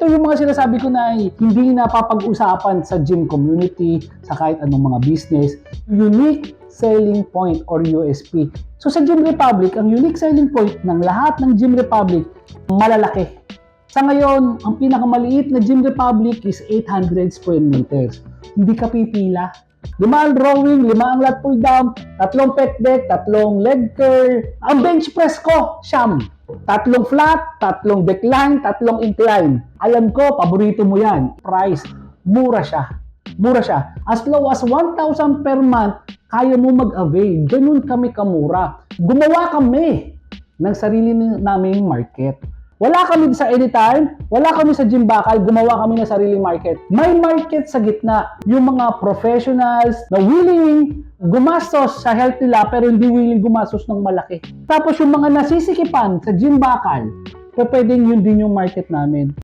Ito yung mga sinasabi ko na hindi napapag-usapan sa gym community, sa kahit anong mga business. Unique selling point or USP. So sa Gym Republic, ang unique selling point ng lahat ng Gym Republic, malalaki. Sa ngayon, ang pinakamaliit na Gym Republic is 800 square meters. Hindi ka pipila. 5 ang drawing, 5 ang lat pull down, 3 pec deck, 3 leg curl. Ang bench press ko, siyam. 3 flat, 3 decline, 3 incline. Alam ko, paborito mo yan. Price, mura siya. Mura siya. As low as 1,000 per month, kaya mo mag-avail. Ganun kami kamura. Gumawa kami ng sarili naming market. Wala kami sa Anytime, wala kami sa Gym Bakal, gumawa kami ng sariling market. May market sa gitna. Yung mga professionals na willing gumastos sa health nila pero hindi willing gumastos ng malaki. Tapos yung mga nasisikipan sa Gym Bakal, pwedeng yun din yung market namin.